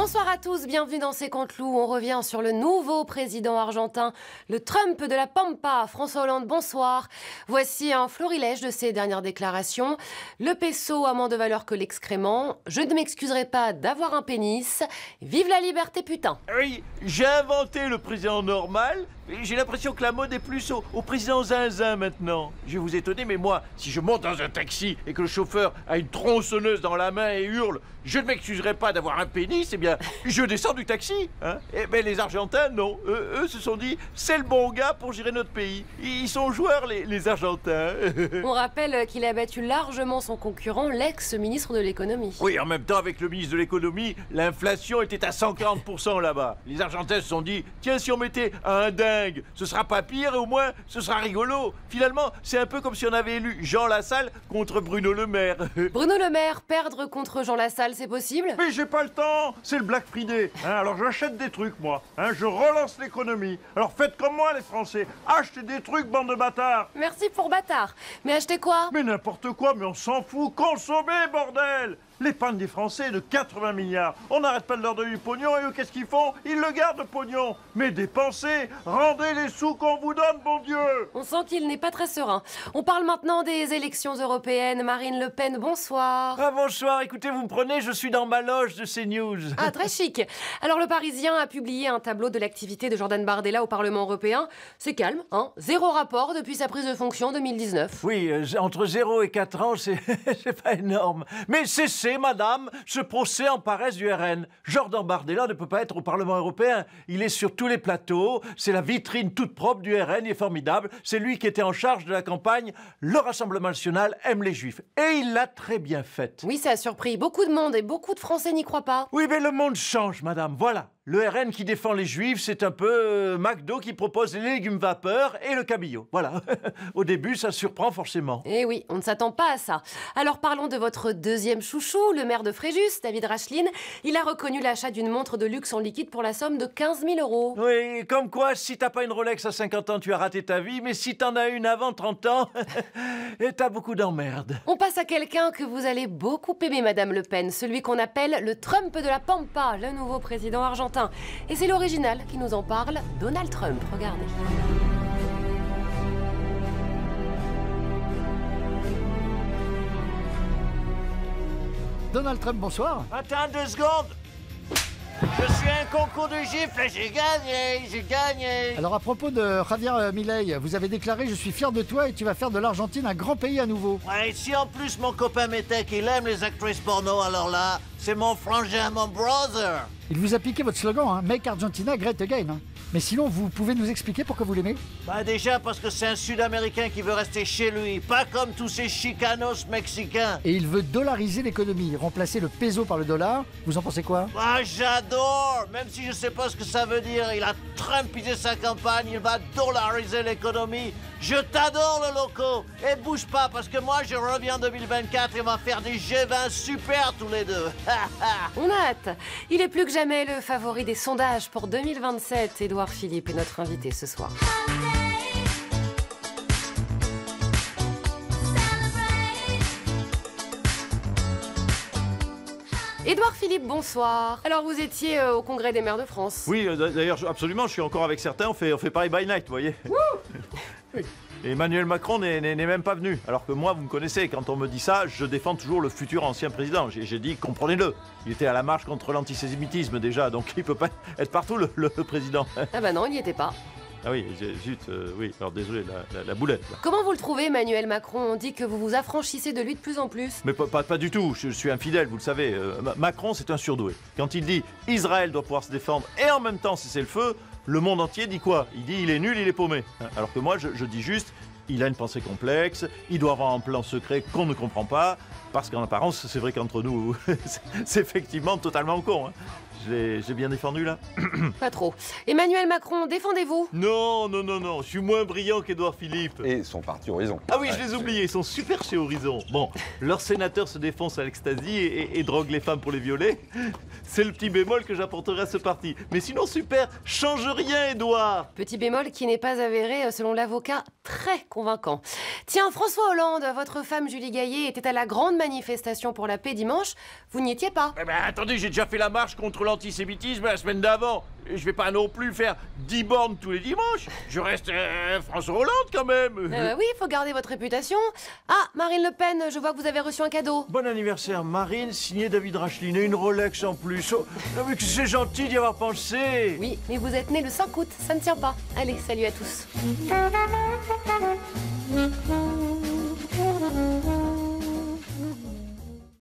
Bonsoir à tous, bienvenue dans C'est Contre Loup. On revient sur le nouveau président argentin, le Trump de la Pampa. François Hollande, bonsoir. Voici un florilège de ses dernières déclarations. Le peso a moins de valeur que l'excrément. Je ne m'excuserai pas d'avoir un pénis. Vive la liberté, putain. Oui, j'ai inventé le président normal. J'ai l'impression que la mode est plus au président zinzin maintenant. Je vais vous étonner, mais moi, si je monte dans un taxi et que le chauffeur a une tronçonneuse dans la main et hurle « Je ne m'excuserai pas d'avoir un pénis », eh bien, je descends du taxi. Hein. Eh bien, les Argentins, non. Eux se sont dit « C'est le bon gars pour gérer notre pays ». Ils sont joueurs, les Argentins. On rappelle qu'il a battu largement son concurrent, l'ex-ministre de l'économie. Oui, en même temps, avec le ministre de l'économie, l'inflation était à 140% là-bas. Les Argentins se sont dit « Tiens, si on mettait un dingue, ce sera pas pire et au moins, ce sera rigolo ». Finalement, c'est un peu comme si on avait élu Jean Lassalle contre Bruno Le Maire. Bruno Le Maire, perdre contre Jean Lassalle, c'est possible? Mais j'ai pas le temps, c'est le Black Friday. Alors j'achète des trucs, moi. Je relance l'économie. Alors faites comme moi, les Français. Achetez des trucs, bande de bâtards. Merci pour bâtard. Mais achetez quoi? Mais n'importe quoi, mais on s'en fout. Consommez, bordel. L'épargne des Français est de 80 milliards. On n'arrête pas de leur donner du pognon et eux, qu'est-ce qu'ils font? Ils le gardent, le pognon. Mais dépensez, rendez les sous qu'on vous donne, bon Dieu. On sent qu'il n'est pas très serein. On parle maintenant des élections européennes. Marine Le Pen, bonsoir. Ah bonsoir, écoutez, vous me prenez, je suis dans ma loge de CNews. Ah, très chic. Alors, le Parisien a publié un tableau de l'activité de Jordan Bardella au Parlement européen. C'est calme, hein? Zéro rapport depuis sa prise de fonction en 2019. Oui, entre 0 et 4 ans, c'est pas énorme. Mais madame, ce procès en paresse du RN. Jordan Bardella ne peut pas être au Parlement européen. Il est sur tous les plateaux. C'est la vitrine toute propre du RN. Il est formidable. C'est lui qui était en charge de la campagne « Le Rassemblement national aime les Juifs ». Et il l'a très bien faite. Oui, ça a surpris beaucoup de monde et beaucoup de Français n'y croient pas. Oui, mais le monde change, madame. Voilà. Le RN qui défend les Juifs, c'est un peu McDo qui propose les légumes vapeur et le cabillaud. Voilà. Au début, ça surprend forcément. Eh oui, on ne s'attend pas à ça. Alors parlons de votre deuxième chouchou, le maire de Fréjus, David Rachlin. Il a reconnu l'achat d'une montre de luxe en liquide pour la somme de 15 000 €. Oui, comme quoi, si t'as pas une Rolex à 50 ans, tu as raté ta vie. Mais si t'en as une avant 30 ans, t'as beaucoup d'emmerdes. On passe à quelqu'un que vous allez beaucoup aimer, Madame Le Pen. Celui qu'on appelle le Trump de la Pampa, le nouveau président argentin. Et c'est l'original qui nous en parle, Donald Trump. Regardez. Donald Trump, bonsoir. Attends 2 secondes. Je suis un concours de gifles, j'ai gagné. Alors à propos de Javier Milei, vous avez déclaré « Je suis fier de toi et tu vas faire de l'Argentine un grand pays à nouveau ». Ouais, si en plus mon copain m'était qu'il aime les actrices porno, alors là, c'est mon frangin, mon brother. Il vous a piqué votre slogan, hein, « Make Argentina Great Again hein. ». Mais sinon, vous pouvez nous expliquer pourquoi vous l'aimez? Bah déjà parce que c'est un Sud-Américain qui veut rester chez lui, pas comme tous ces chicanos mexicains. Et il veut dollariser l'économie, remplacer le peso par le dollar. Vous en pensez quoi? Bah j'adore, même si je sais pas ce que ça veut dire. Il a trumpisé sa campagne, il va dollariser l'économie. Je t'adore le loco. Et bouge pas parce que moi je reviens en 2024 et on va faire des G20 super tous les deux. On a hâte. Il est plus que jamais le favori des sondages pour 2027. Édouard Philippe est notre invité ce soir. Édouard Philippe, bonsoir. Alors vous étiez au Congrès des maires de France. Oui, d'ailleurs, absolument, je suis encore avec certains. On fait pareil by night, vous voyez. Et Emmanuel Macron n'est même pas venu. Alors que moi, vous me connaissez, quand on me dit ça, je défends toujours le futur ancien président. J'ai dit, comprenez-le. Il était à la marche contre l'antisémitisme déjà, donc il peut pas être partout le président. Ah bah non, il n'y était pas. Ah oui, zut, oui, alors désolé, la boulette. Là. Comment vous le trouvez, Emmanuel Macron? On dit que vous vous affranchissez de lui de plus en plus. Mais pas du tout, je suis infidèle, vous le savez. Macron, c'est un surdoué. Quand il dit « Israël doit pouvoir se défendre et en même temps cesser le feu », le monde entier dit quoi? Il dit « Il est nul, il est paumé ». Alors que moi, je dis juste « Il a une pensée complexe, il doit avoir un plan secret qu'on ne comprend pas », parce qu'en apparence, c'est vrai qu'entre nous, c'est effectivement totalement con. Hein. J'ai bien défendu, là? Pas trop. Emmanuel Macron, défendez-vous? Non, je suis moins brillant qu'Édouard Philippe. Et son parti Horizon. Ah oui, je les oubliais, ils sont super chez Horizon. Bon, leurs sénateurs se défoncent à l'ecstasy et droguent les femmes pour les violer. C'est le petit bémol que j'apporterai à ce parti. Mais sinon, super, change rien, Édouard. Petit bémol qui n'est pas avéré, selon l'avocat, très convaincant. Tiens, François Hollande, votre femme Julie Gaillet était à la grande manifestation pour la paix dimanche. Vous n'y étiez pas? Eh ben, attendez, j'ai déjà fait la marche contre l'antisémitisme la semaine d'avant. Et je vais pas non plus faire 10 bornes tous les dimanches. Je reste François Hollande quand même. Oui, il faut garder votre réputation. Ah, Marine Le Pen, je vois que vous avez reçu un cadeau. Bon anniversaire Marine, signé David Racheline et une Rolex en plus. Oh, non, mais que c'est gentil d'y avoir pensé. Oui, mais vous êtes né le 5 août, ça ne tient pas. Allez, salut à tous.